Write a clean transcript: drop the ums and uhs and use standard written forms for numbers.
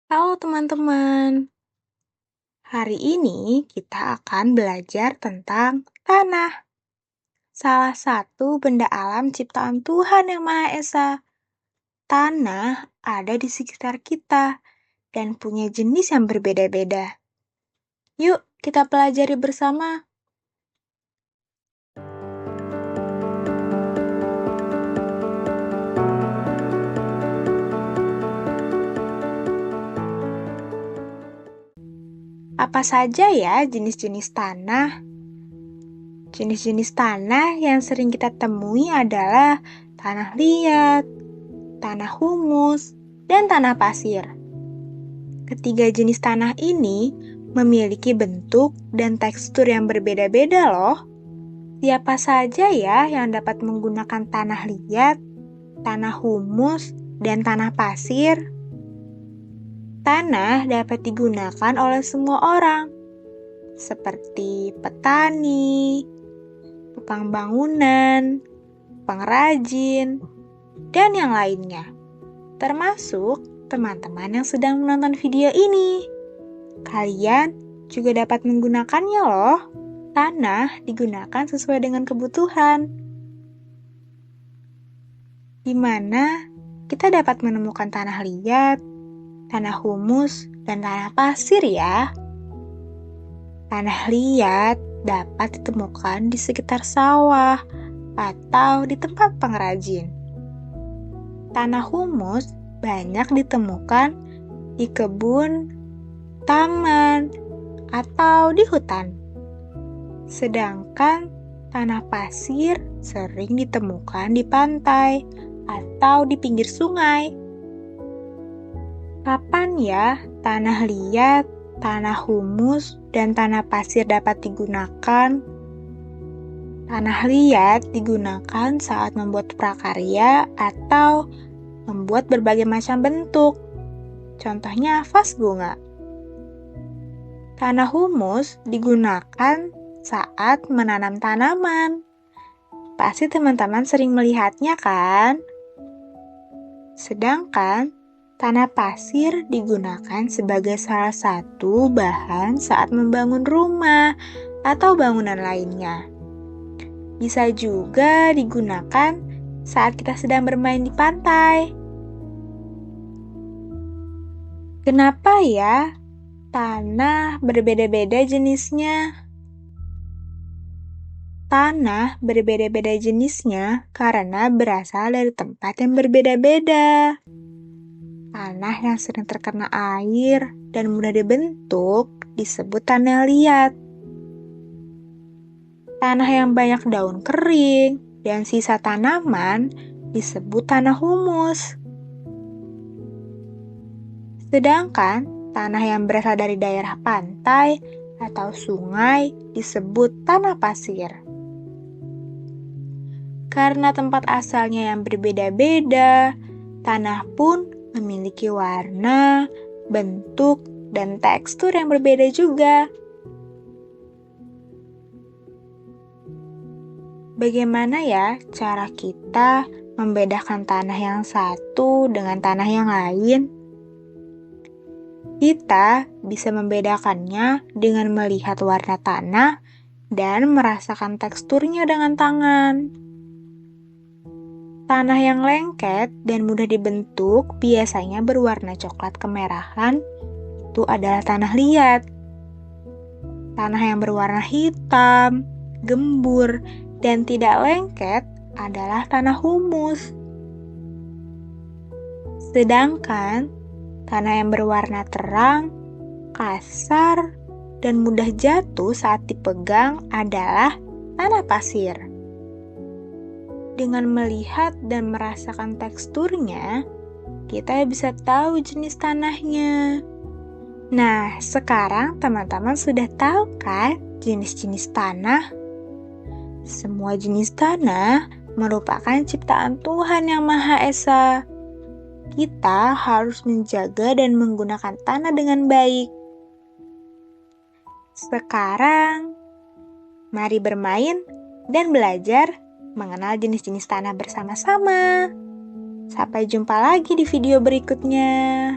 Halo teman-teman, hari ini kita akan belajar tentang tanah, salah satu benda alam ciptaan Tuhan Yang Maha Esa. Tanah ada di sekitar kita dan punya jenis yang berbeda-beda. Yuk, kita pelajari bersama. Apa saja ya jenis-jenis tanah? Jenis-jenis tanah yang sering kita temui adalah tanah liat, tanah humus, dan tanah pasir. Ketiga jenis tanah ini memiliki bentuk dan tekstur yang berbeda-beda loh. Siapa saja ya yang dapat menggunakan tanah liat, tanah humus, dan tanah pasir? Tanah dapat digunakan oleh semua orang, seperti petani, tukang bangunan, pengrajin, dan yang lainnya, termasuk teman-teman yang sedang menonton video ini. Kalian juga dapat menggunakannya loh. Tanah digunakan sesuai dengan kebutuhan. Di mana kita dapat menemukan tanah liat, tanah humus, dan tanah pasir ya. Tanah liat dapat ditemukan di sekitar sawah atau di tempat pengrajin. Tanah humus banyak ditemukan di kebun, taman, atau di hutan. Sedangkan tanah pasir sering ditemukan di pantai atau di pinggir sungai. Kapan ya tanah liat, tanah humus, dan tanah pasir dapat digunakan? Tanah liat digunakan saat membuat prakarya atau membuat berbagai macam bentuk. Contohnya vas bunga. Tanah humus digunakan saat menanam tanaman. Pasti teman-teman sering melihatnya kan? Sedangkan tanah pasir digunakan sebagai salah satu bahan saat membangun rumah atau bangunan lainnya. Bisa juga digunakan saat kita sedang bermain di pantai. Kenapa ya tanah berbeda-beda jenisnya? Tanah berbeda-beda jenisnya karena berasal dari tempat yang berbeda-beda. Tanah yang sering terkena air dan mudah dibentuk disebut tanah liat. Tanah yang banyak daun kering dan sisa tanaman disebut tanah humus. Sedangkan tanah yang berasal dari daerah pantai atau sungai disebut tanah pasir. Karena tempat asalnya yang berbeda-beda, tanah pun memiliki warna, bentuk, dan tekstur yang berbeda juga. Bagaimana ya cara kita membedakan tanah yang satu dengan tanah yang lain? Kita bisa membedakannya dengan melihat warna tanah dan merasakan teksturnya dengan tangan. Tanah yang lengket dan mudah dibentuk biasanya berwarna coklat kemerahan, itu adalah tanah liat. Tanah yang berwarna hitam, gembur, dan tidak lengket adalah tanah humus. Sedangkan tanah yang berwarna terang, kasar, dan mudah jatuh saat dipegang adalah tanah pasir. Dengan melihat dan merasakan teksturnya, kita bisa tahu jenis tanahnya. Nah, sekarang teman-teman sudah tahu kan jenis-jenis tanah? Semua jenis tanah merupakan ciptaan Tuhan Yang Maha Esa. Kita harus menjaga dan menggunakan tanah dengan baik. Sekarang, mari bermain dan belajar mengenal jenis-jenis tanah bersama-sama. Sampai jumpa lagi di video berikutnya.